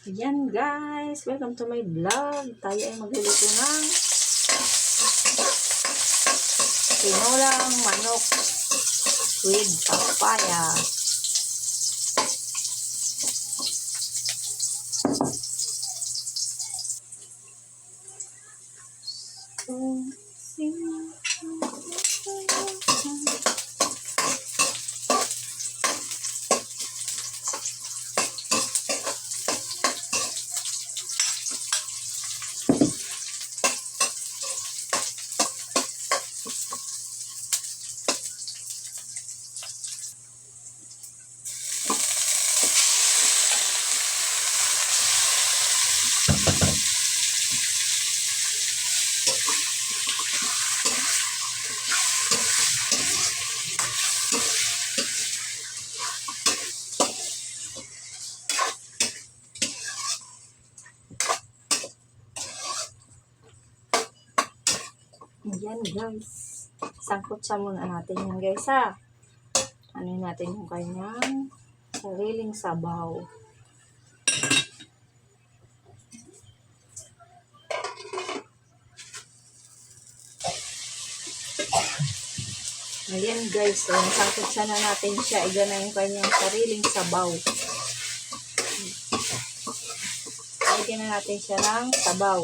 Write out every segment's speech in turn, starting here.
Yan guys, welcome to my vlog. Tayo ay magluluto ng tinolang manok with papaya. Yan guys, sangkutsa muna natin yan guys ha. Ano natin yung kanyang sariling sabaw. Ayan guys, so sangkutsa na natin siya. Iga na yung kanyang sariling sabaw. Lagyan na natin siya ng sabaw.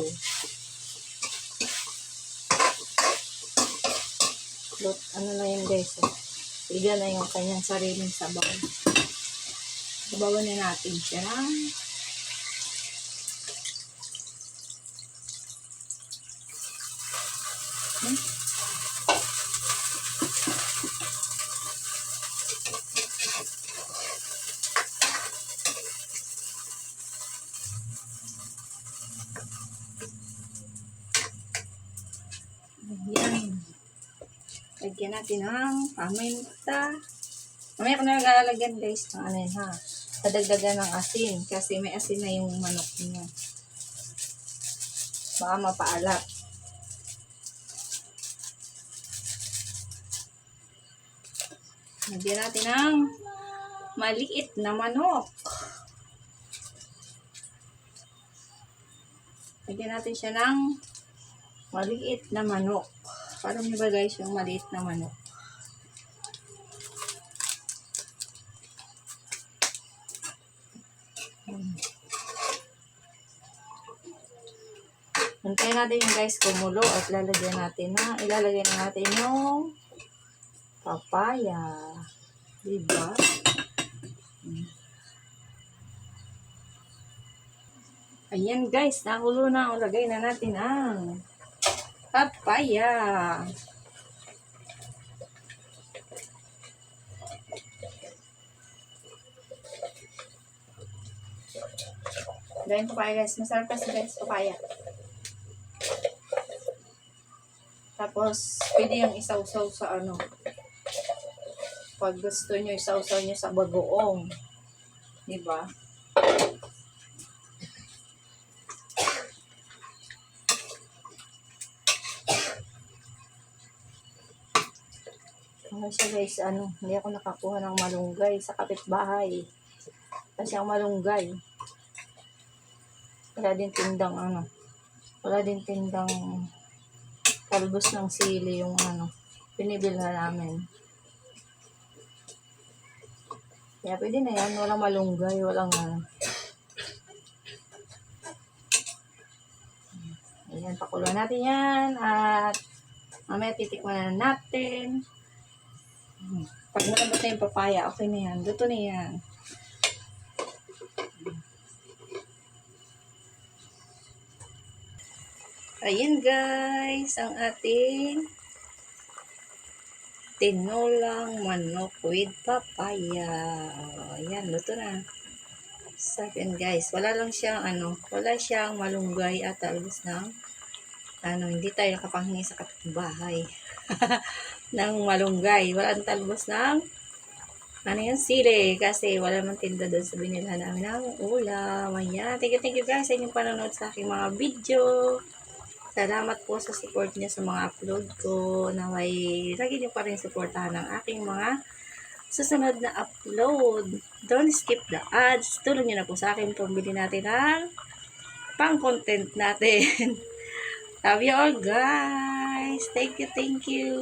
Ano na yun guys, iga na yung kanyang sariling sabaw. Sabawan na natin siya ng ayan. Lagyan natin ng paminta. Mamaya ko na naglalagyan guys ng ano yun ha. Padagdagan ng asin. Kasi may asin na yung manok niya. Baka mapaalat. Lagyan natin ng maliit na manok. Lagyan natin siya ng maliit na manok. Parang niyo ba guys yung maliit na manok? Hintayin natin yung guys kumulo at ilalagay na natin yung papaya. Diba? Ayan guys, nakulo na. Lagay na natin ang papaya. Dahil papaya guys. Masarap kasi guys papaya. Tapos, pwede yung isawsaw sa ano. Pag gusto nyo, isawsaw nyo sa bagoong. Diba? Ano siya guys, hindi ako nakakuha ng malunggay sa kapitbahay. Kasi ang malunggay, wala din tindang talbos ng sili yung pinibil na namin. Kaya pwede na yan, walang malunggay, walang Ayan, pakuluan natin yan at mamaya titikman na natin. Pag malambot na yung papaya, okay na yan. Luto na yan. Ayan guys, ang ating tinolang manok with papaya. Ayan, luto na. Second guys, wala siyang malunggay at talbos ng hindi tayo nakapanghingi sa kapitbahay ng malunggay. Walang talbos ng sili kasi wala man tinda doon sa binilhan namin ng ulam. Ayan, thank you guys sa inyong panonood sa aking mga video. Salamat po sa support niyo sa mga upload ko na may lagi niyo pa rin supportahan ng aking mga susunod na upload. Don't skip the ads. Tulong nyo na po sa akin pambili natin ng pang-content natin. Love you all guys. Thank you, thank you.